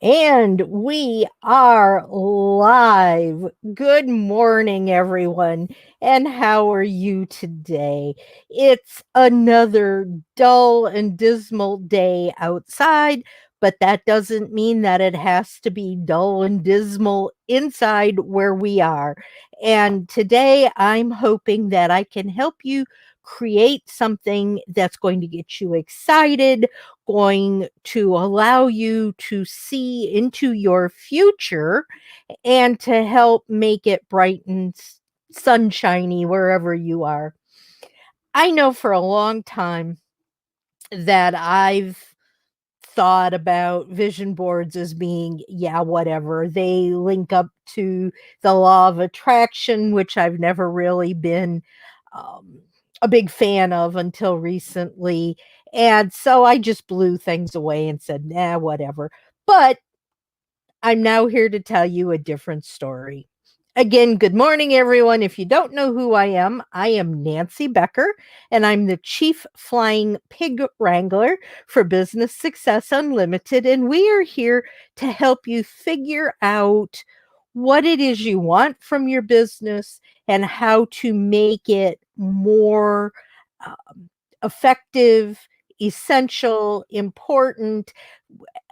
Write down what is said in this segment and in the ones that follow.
And we are live. Good morning, everyone. And how are you today? It's another dull and dismal day outside, but that doesn't mean that it has to be dull and dismal inside where we are. And today I'm hoping that I can help you create something that's going to get you excited, going to allow you to see into your future and to help make it bright and sunshiny wherever you are. I know for a long time that I've thought about vision boards as being, yeah, whatever. They link up to the law of attraction, which I've never really been um, a big fan of until recently. And so I just blew things away and said, nah, whatever. But I'm now here to tell you a different story. Again, good morning, everyone. If you don't know who I am Nancy Becker, and I'm the Chief Flying Pig Wrangler for Business Success Unlimited. And we are here to help you figure out what it is you want from your business and how to make it more effective, essential, important,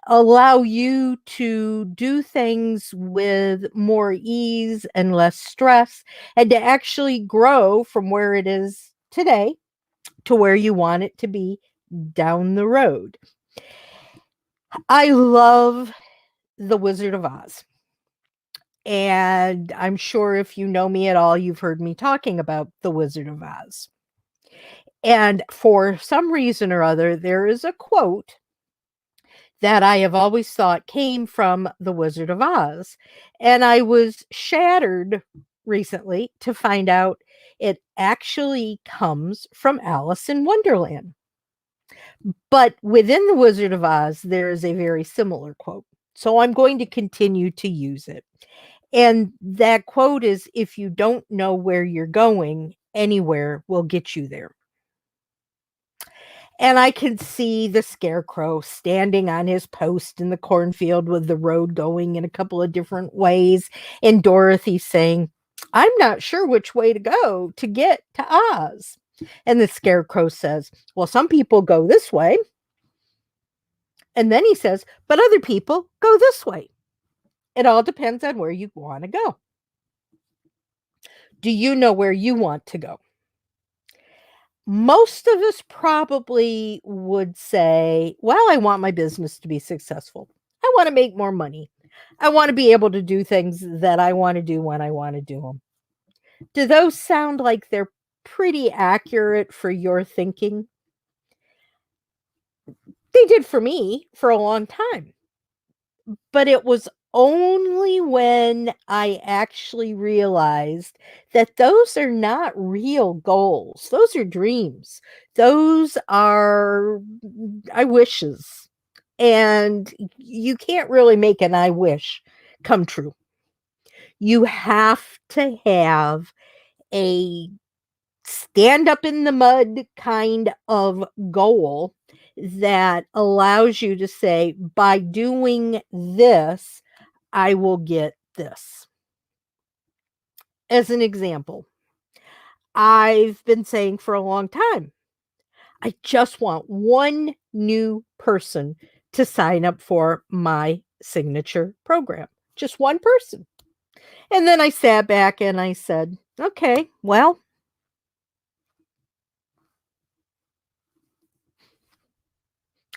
allow you to do things with more ease and less stress, and to actually grow from where it is today to where you want it to be down the road. I love The Wizard of Oz. And I'm sure if you know me at all, you've heard me talking about The Wizard of Oz. And for some reason or other, there is a quote that I have always thought came from The Wizard of Oz. And I was shattered recently to find out it actually comes from Alice in Wonderland. But within The Wizard of Oz, there is a very similar quote. So I'm going to continue to use it. And that quote is, if you don't know where you're going, anywhere will get you there. And I could see the scarecrow standing on his post in the cornfield with the road going in a couple of different ways. And Dorothy saying, I'm not sure which way to go to get to Oz. And the scarecrow says, well, some people go this way. And then he says, but other people go this way. It all depends on where you want to go. Do you know where you want to go? Most of us probably would say, well, I want my business to be successful. I want to make more money. I want to be able to do things that I want to do when I want to do them. Do those sound like they're pretty accurate for your thinking? They did for me for a long time. But it was only when I actually realized that those are not real goals. Those are dreams. Those are I wishes. And you can't really make an I wish come true. You have to have a stand up in the mud kind of goal that allows you to say, by doing this, I will get this. As an example, I've been saying for a long time, I just want one new person to sign up for my signature program. Just one person. And then I sat back and I said, okay, well,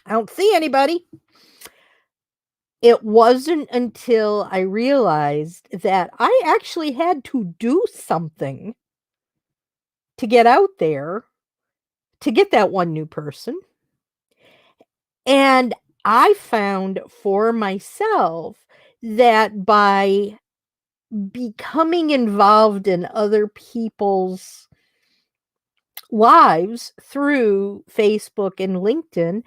I don't see anybody. It wasn't until I realized that I actually had to do something to get out there to get that one new person. And I found for myself that by becoming involved in other people's lives through Facebook and LinkedIn,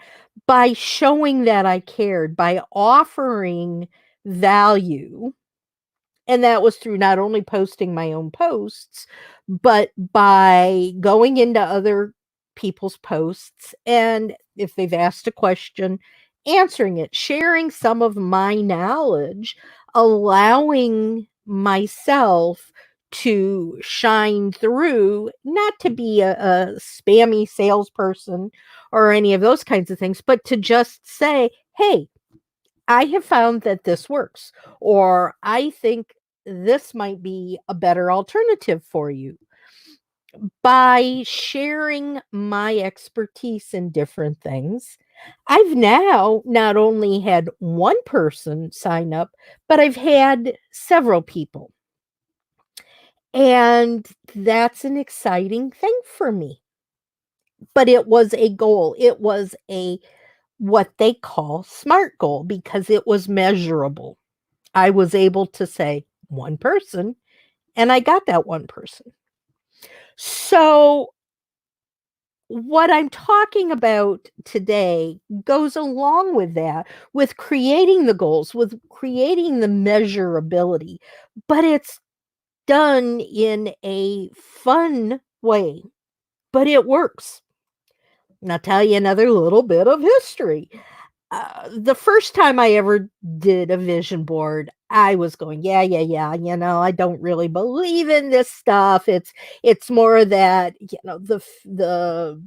by showing that I cared, by offering value, and that was through not only posting my own posts, but by going into other people's posts. And if they've asked a question, answering it, sharing some of my knowledge, allowing myself to shine through, not to be a spammy salesperson or any of those kinds of things, but to just say, hey, I have found that this works, or I think this might be a better alternative for you. By sharing my expertise in different things, I've now not only had one person sign up, but I've had several people. And that's an exciting thing for me. But it was a goal. It was a what they call SMART goal because it was measurable. I was able to say one person, and I got that one person. So what I'm talking about today goes along with that, with creating the goals, with creating the measurability, but it's done in a fun way, but it works. And I'll tell you another little bit of history. The first time I ever did a vision board, I was going, yeah, yeah, yeah. I don't really believe in this stuff. It's more that the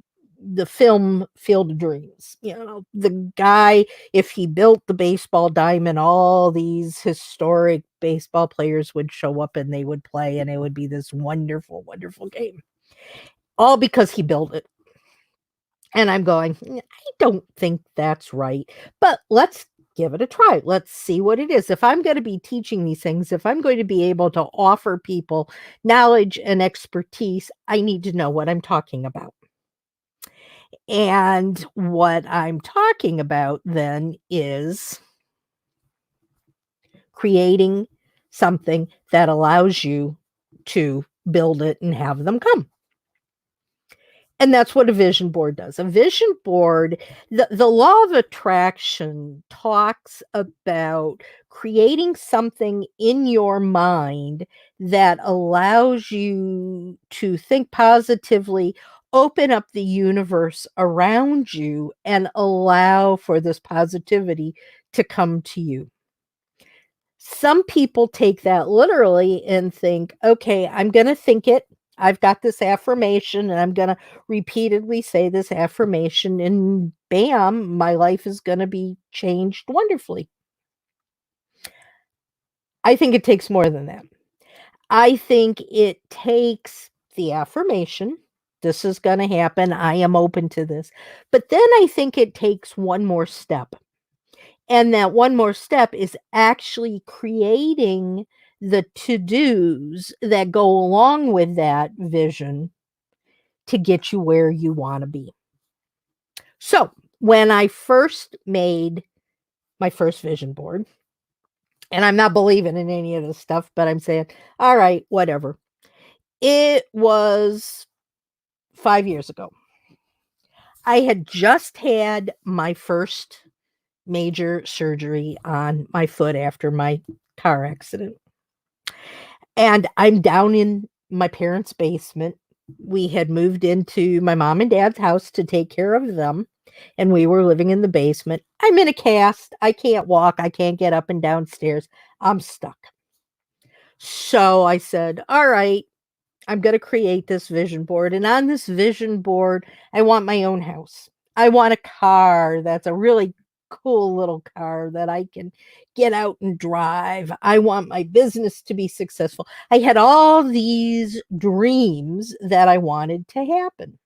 film Field of Dreams. The guy, if he built the baseball diamond, all these historic baseball players would show up and they would play, and it would be this wonderful, wonderful game. All because he built it. And I'm going, I don't think that's right, but let's give it a try. Let's see what it is. If I'm going to be teaching these things, if I'm going to be able to offer people knowledge and expertise, I need to know what I'm talking about. And what I'm talking about then is creating something that allows you to build it and have them come. And that's what a vision board does. A vision board, the law of attraction talks about creating something in your mind that allows you to think positively, open up the universe around you, and allow for this positivity to come to you. Some people take that literally and think, okay, I'm going to think it. I've got this affirmation and I'm going to repeatedly say this affirmation, and bam, my life is going to be changed wonderfully. I think it takes more than that. I think it takes the affirmation. This is going to happen. I am open to this. But then I think it takes one more step. And that one more step is actually creating the to-dos that go along with that vision to get you where you want to be. So, when I first made my first vision board, and I'm not believing in any of this stuff, but I'm saying, all right, whatever. It was 5 years ago. I had just had my first major surgery on my foot after my car accident. And I'm down in my parents' basement. We had moved into my mom and dad's house to take care of them, and we were living in the basement. I'm in a cast. I can't walk. I can't get up and down stairs. I'm stuck. So I said, all right, I'm going to create this vision board. And on this vision board, I want my own house. I want a car that's a really cool little car that I can get out and drive. I want my business to be successful. I had all these dreams that I wanted to happen.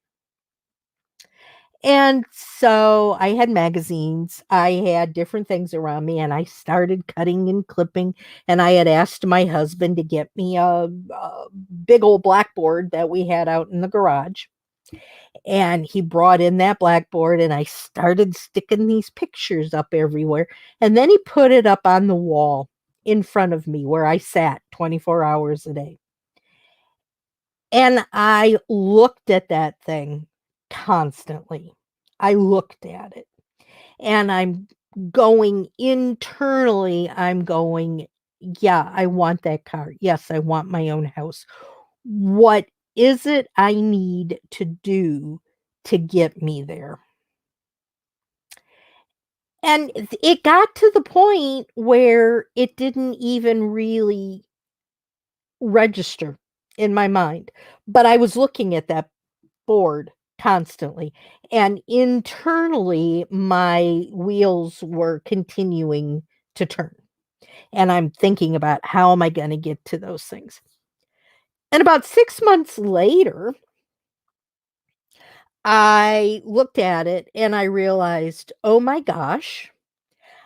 And so I had magazines, I had different things around me, and I started cutting and clipping. And I had asked my husband to get me a big old blackboard that we had out in the garage. And he brought in that blackboard, and I started sticking these pictures up everywhere. And then he put it up on the wall in front of me where I sat 24 hours a day. And I looked at that thing constantly. I looked at it, and I'm going internally, I'm going, yeah, I want that car. Yes, I want my own house. What is it I need to do to get me there? And it got to the point where it didn't even really register in my mind, but I was looking at that bored constantly. And internally, my wheels were continuing to turn. And I'm thinking about how am I going to get to those things. And about 6 months later, I looked at it and I realized, oh my gosh,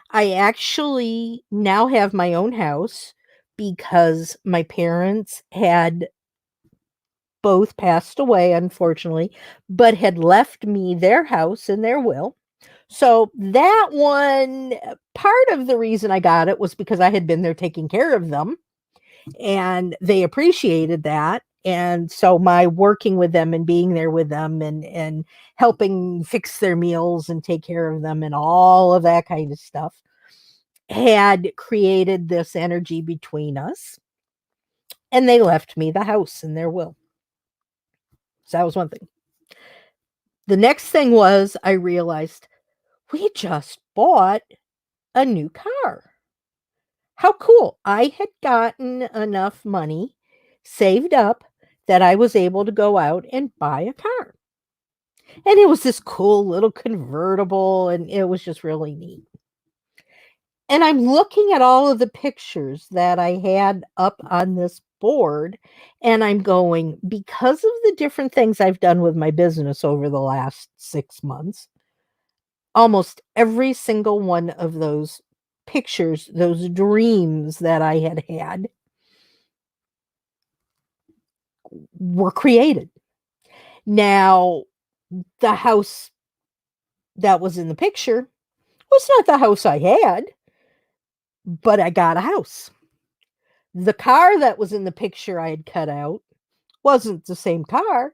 I actually now have my own house because my parents had both passed away, unfortunately, but had left me their house in their will. So that one, part of the reason I got it was because I had been there taking care of them and they appreciated that. And so my working with them and being there with them and helping fix their meals and take care of them and all of that kind of stuff had created this energy between us. And they left me the house in their will. So that was one thing. The next thing was I realized we just bought a new car. How cool. I had gotten enough money saved up that I was able to go out and buy a car. And it was this cool little convertible, and it was just really neat. And I'm looking at all of the pictures that I had up on this board, and I'm going, because of the different things I've done with my business over the last 6 months, almost every single one of those pictures, those dreams that I had had were created. Now, the house that was in the picture was not the house I had, but I got a house. The car that was in the picture I had cut out wasn't the same car,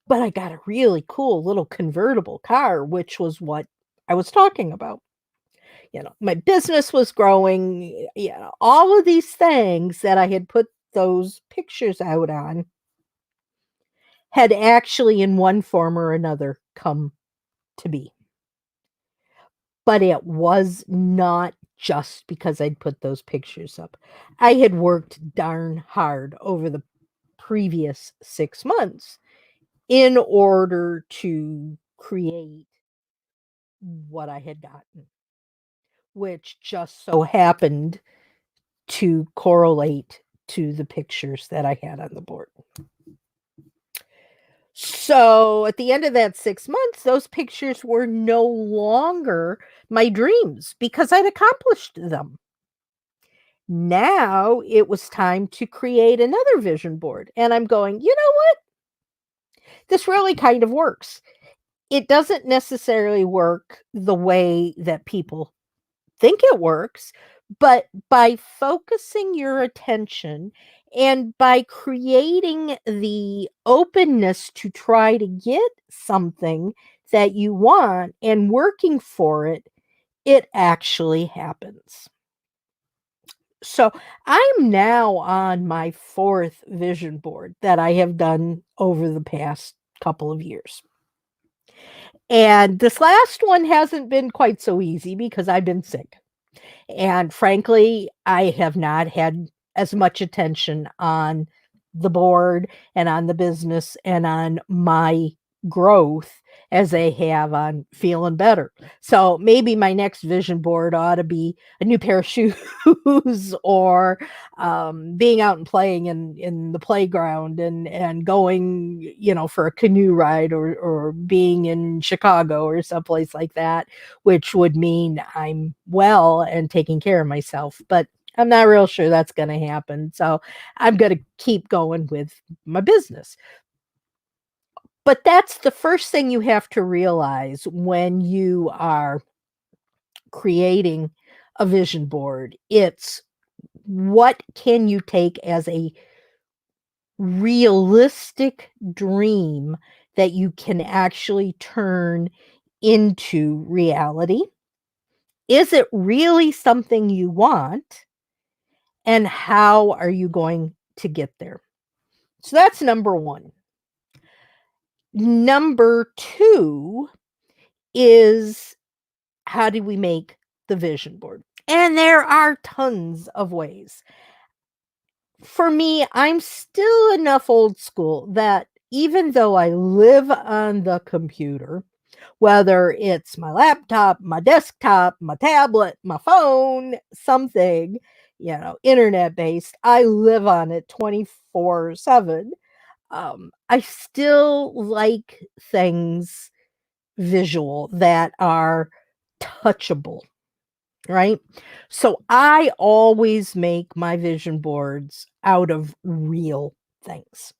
but I got a really cool little convertible car, which was what I was talking about. My business was growing, all of these things that I had put those pictures out on had actually, in one form or another, come to be. But it was not just because I'd put those pictures up. I had worked darn hard over the previous 6 months in order to create what I had gotten, which just so happened to correlate to the pictures that I had on the board. So at the end of that 6 months, those pictures were no longer my dreams because I'd accomplished them. Now it was time to create another vision board. And I'm going, you know what? This really kind of works. It doesn't necessarily work the way that people think it works, but by focusing your attention and by creating the openness to try to get something that you want and working for it, it actually happens. So I'm now on my fourth vision board that I have done over the past couple of years. And this last one hasn't been quite so easy because I've been sick. And frankly, I have not had as much attention on the board and on the business and on my growth as they have on feeling better. So maybe my next vision board ought to be a new pair of shoes or being out and playing in the playground and going, for a canoe ride or being in Chicago or someplace like that, which would mean I'm well and taking care of myself. But I'm not real sure that's going to happen. So I'm going to keep going with my business. But that's the first thing you have to realize when you are creating a vision board. It's what can you take as a realistic dream that you can actually turn into reality? Is it really something you want? And how are you going to get there? So that's number one. Number two is how do we make the vision board. And there are tons of ways. For me, I'm still enough old school that even though I live on the computer, whether it's my laptop, my desktop, my tablet, my phone, something, internet based, I live on it 24/7. I still like things visual that are touchable, right? So I always make my vision boards out of real things.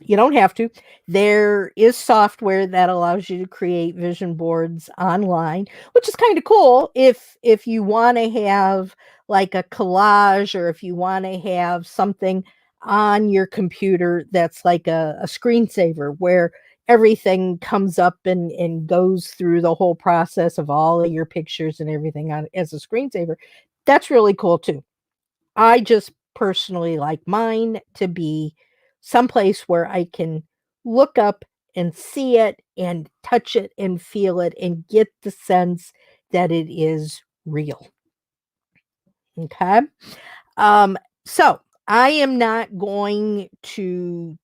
You don't have to. There is software that allows you to create vision boards online, which is kind of cool if you want to have like a collage, or if you want to have something on your computer that's like a screensaver where everything comes up and goes through the whole process of all of your pictures and everything on as a screensaver. That's really cool too. I just personally like mine to be someplace where I can look up and see it and touch it and feel it and get the sense that it is real. Okay. Um, so I am not going to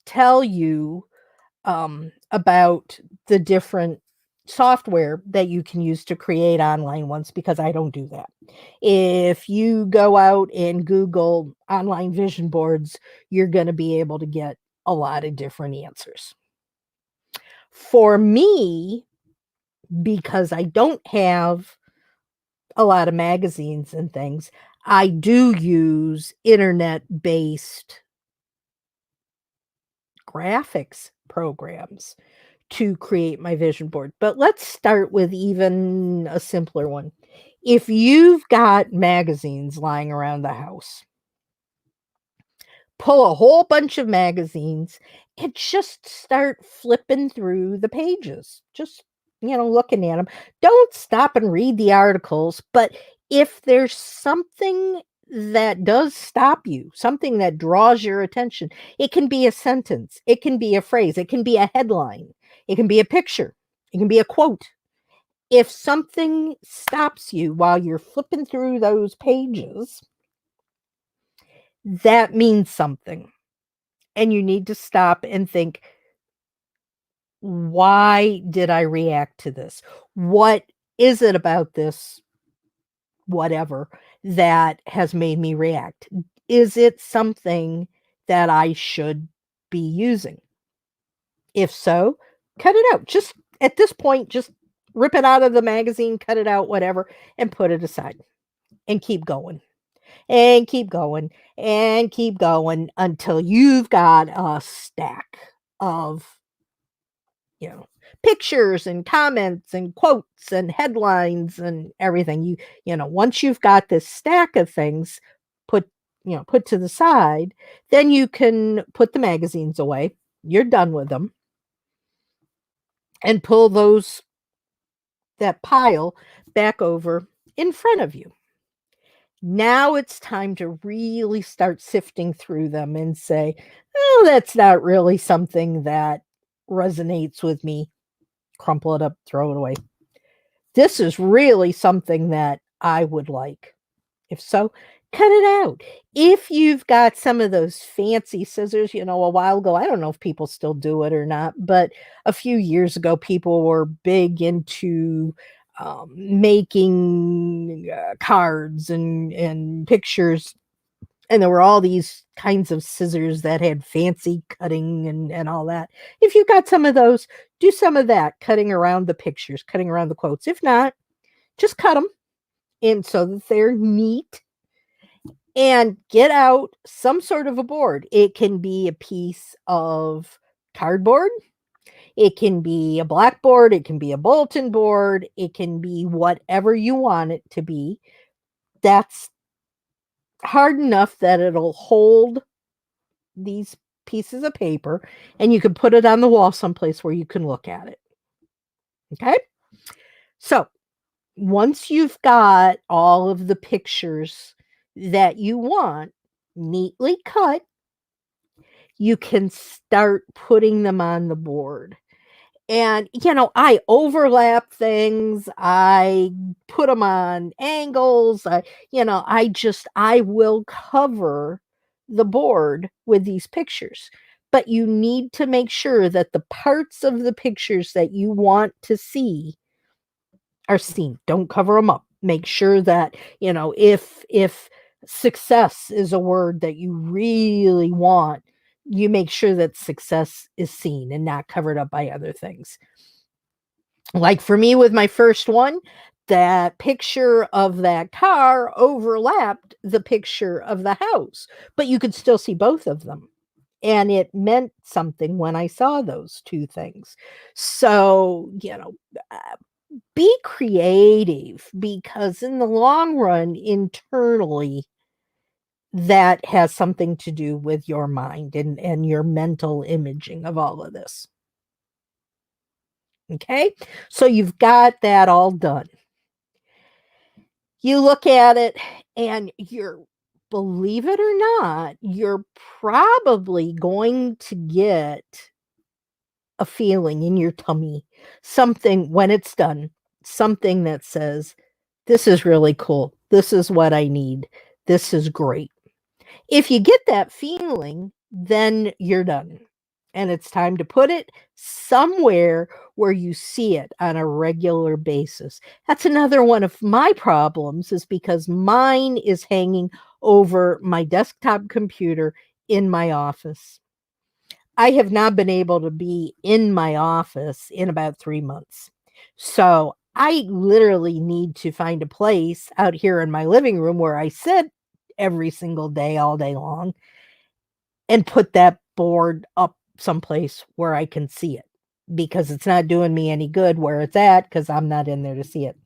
tell you about the different software that you can use to create online ones because I don't do that. If you go out and Google online vision boards, you're going to be able to get a lot of different answers. For me, because I don't have a lot of magazines and things, I do use internet based graphics programs to create my vision board. But let's start with even a simpler one. If you've got magazines lying around the house, pull a whole bunch of magazines and just start flipping through the pages. Just, looking at them. Don't stop and read the articles, but if there's something that does stop you, something that draws your attention, it can be a sentence, it can be a phrase, it can be a headline, it can be a picture, it can be a quote. If something stops you while you're flipping through those pages, that means something. And you need to stop and think, why did I react to this? What is it about this, whatever, that has made me react? Is it something that I should be using? If so, cut it out. Just at this point, just rip it out of the magazine, cut it out, whatever, and put it aside and keep going and keep going and keep going until you've got a stack of, you know, pictures and comments and quotes and headlines and everything. Once you've got this stack of things put, put to the side, then you can put the magazines away. You're done with them and pull that pile back over in front of you. Now it's time to really start sifting through them and say, oh, that's not really something that resonates with me. Crumple it up, throw it away. This is really something that I would like. If so, cut it out. If you've got some of those fancy scissors, a while ago, I don't know if people still do it or not, but a few years ago, people were big into making cards and pictures. And there were all these kinds of scissors that had fancy cutting and all that. If you've got some of those, do some of that, cutting around the pictures, cutting around the quotes. If not, just cut them in so that they're neat and get out some sort of a board. It can be a piece of cardboard. It can be a blackboard. It can be a bulletin board. It can be whatever you want it to be. That's hard enough that it'll hold these pieces of paper and you can put it on the wall someplace where you can look at it. Okay. So once you've got all of the pictures that you want neatly cut, you can start putting them on the board. And, I overlap things, I put them on angles, I will cover the board with these pictures. But you need to make sure that the parts of the pictures that you want to see are seen. Don't cover them up. Make sure that, if success is a word that you really want, you make sure that success is seen and not covered up by other things. Like for me with my first one, that picture of that car overlapped the picture of the house, but you could still see both of them. And it meant something when I saw those two things. So, uh, be creative because in the long run, internally, that has something to do with your mind and your mental imaging of all of this. Okay. So you've got that all done. You look at it and believe it or not, you're probably going to get a feeling in your tummy, something when it's done, something that says, this is really cool. This is what I need. This is great. If you get that feeling, then you're done. And it's time to put it somewhere where you see it on a regular basis. That's another one of my problems is because mine is hanging over my desktop computer in my office. I have not been able to be in my office in about 3 months. So, I literally need to find a place out here in my living room where I sit every single day, all day long, and put that board up someplace where I can see it because it's not doing me any good where it's at because I'm not in there to see it.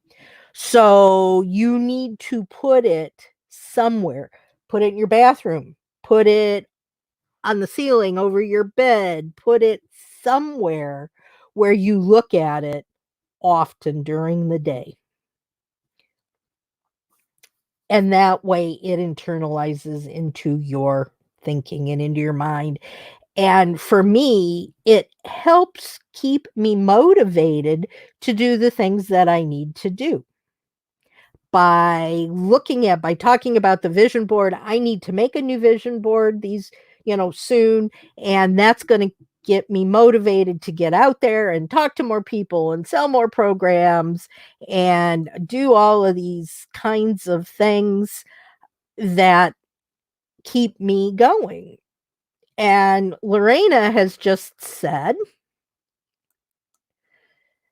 So you need to put it somewhere. Put it in your bathroom. Put it on the ceiling over your bed. Put it somewhere where you look at it often during the day. And that way it internalizes into your thinking and into your mind. And for me, it helps keep me motivated to do the things that I need to do. By talking about the vision board, I need to make a new vision board soon. And that's going to get me motivated to get out there and talk to more people and sell more programs and do all of these kinds of things that keep me going. And Lorena has just said,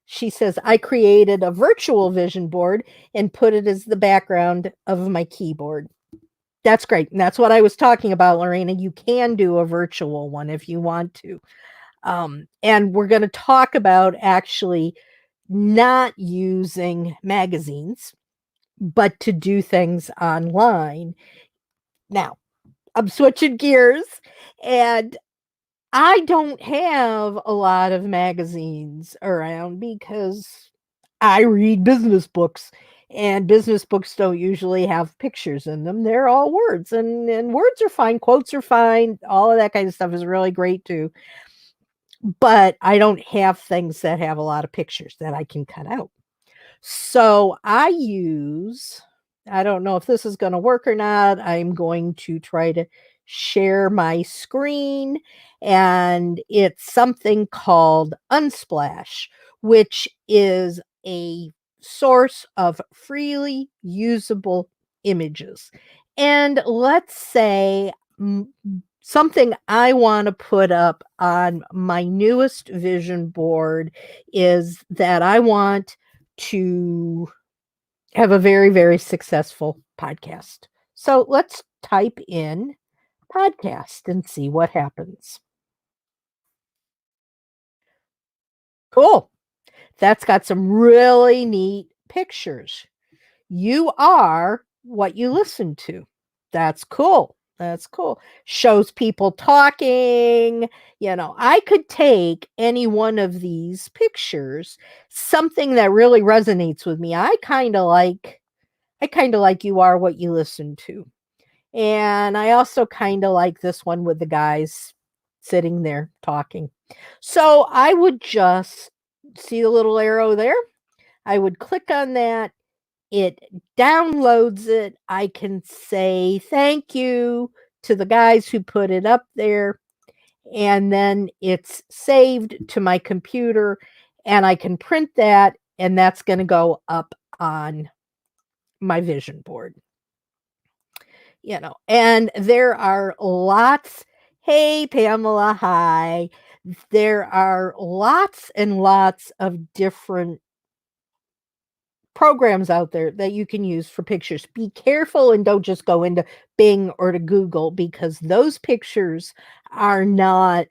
she says, I created a virtual vision board and put it as the background of my keyboard. That's great. And that's what I was talking about, Lorena. You can do a virtual one if you want to. And we're going to talk about actually not using magazines, but to do things online. Now, I'm switching gears and I don't have a lot of magazines around because I read business books, and business books don't usually have pictures in them. They're all words, and words are fine, quotes are fine, all of that kind of stuff is really great too. But I don't have things that have a lot of pictures that I can cut out. So I don't know if this is going to work or not. I'm going to try to share my screen, and it's something called Unsplash, which is a source of freely usable images. And let's say something I want to put up on my newest vision board is that I want to have a very, very successful podcast. So let's type in podcast and see what happens. Cool. That's got some really neat pictures. You are what you listen to. That's cool. That's cool. Shows people talking. I could take any one of these pictures, something that really resonates with me. I kind of like you are what you listen to. And I also kind of like this one with the guys sitting there talking. So I would just see the little arrow there? I would click on that. It downloads it. I can say thank you to the guys who put it up there. And then it's saved to my computer, and I can print that, and that's going to go up on my vision board. And there are lots. Hey, Pamela, hi. There are lots and lots of different programs out there that you can use for pictures. Be careful and don't just go into Bing or to Google, because those pictures are not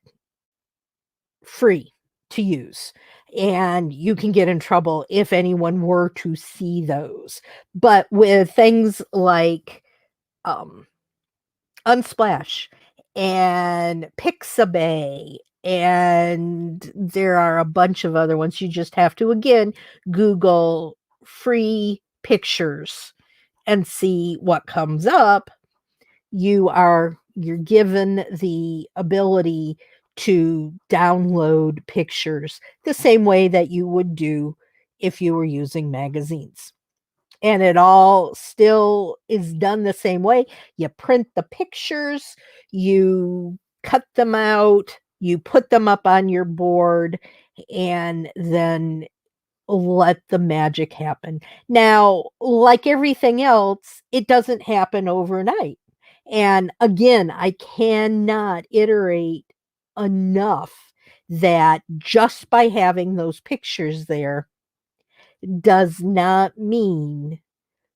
free to use. And you can get in trouble if anyone were to see those. But with things like um, Unsplash and Pixabay, and there are a bunch of other ones. You just have to, again, Google free pictures and see what comes up. You're given the ability to download pictures the same way that you would do if you were using magazines. And it all still is done the same way. You print the pictures, you cut them out, you put them up on your board, and then let the magic happen. Now, like everything else, it doesn't happen overnight. And again, I cannot iterate enough that just by having those pictures there does not mean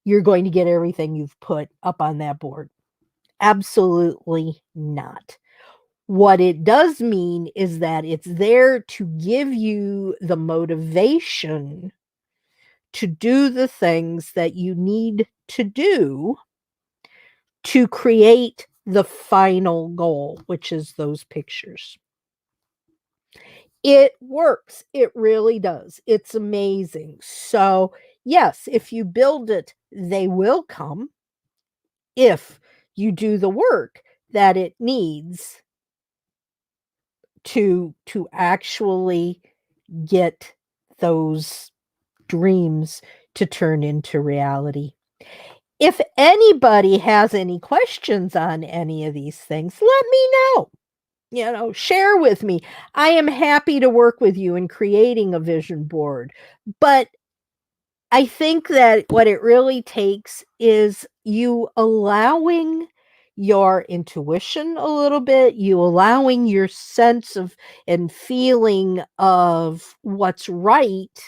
you're going to get everything you've put up on that board. Absolutely not. What it does mean is that it's there to give you the motivation to do the things that you need to do to create the final goal, which is those pictures. It works. It really does. It's amazing. So, yes, if you build it, they will come if you do the work that it needs to actually get those dreams to turn into reality. If anybody has any questions on any of these things, let me know. Share with me. I am happy to work with you in creating a vision board. But I think that what it really takes is you allowing your intuition a little bit, you allowing your sense of and feeling of what's right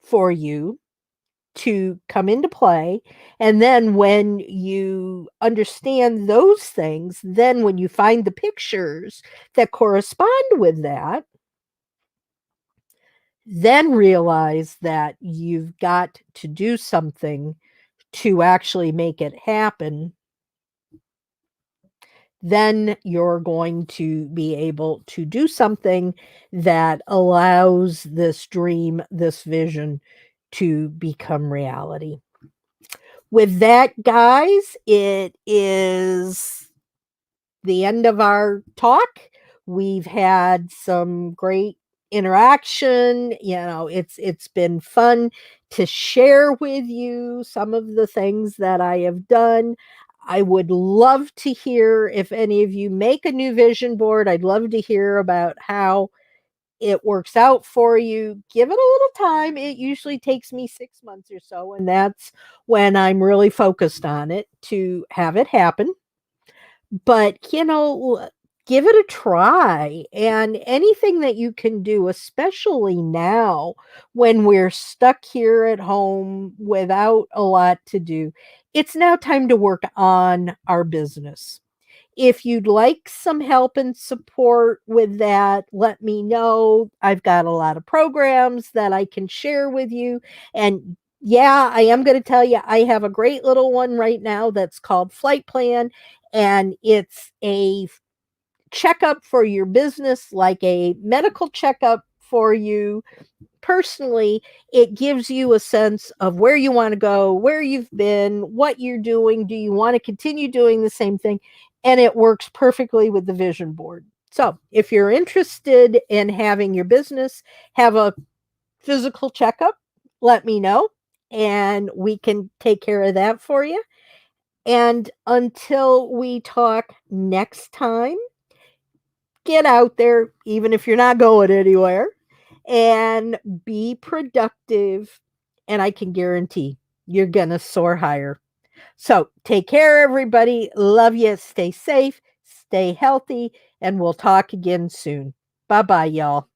for you to come into play. And then when you understand those things, then when you find the pictures that correspond with that, then realize that you've got to do something to actually make it happen. Then you're going to be able to do something that allows this dream, this vision to become reality. With that, guys, it is the end of our talk. We've had some great interaction. It's been fun to share with you some of the things that I have done. I would love to hear if any of you make a new vision board. I'd love to hear about how it works out for you. Give it a little time. It usually takes me 6 months or so, and that's when I'm really focused on it to have it happen. But, give it a try, and anything that you can do, especially now when we're stuck here at home without a lot to do. It's now time to work on our business. If you'd like some help and support with that, let me know. I've got a lot of programs that I can share with you. And yeah, I am going to tell you, I have a great little one right now that's called Flight Plan, and it's a checkup for your business, like a medical checkup for you personally. It gives you a sense of where you want to go, where you've been, what you're doing. Do you want to continue doing the same thing? And it works perfectly with the vision board. So if you're interested in having your business have a physical checkup, let me know and we can take care of that for you. And until we talk next time, get out there, even if you're not going anywhere, and be productive. And I can guarantee you're going to soar higher. So take care, everybody. Love you. Stay safe, stay healthy, and we'll talk again soon. Bye bye, y'all.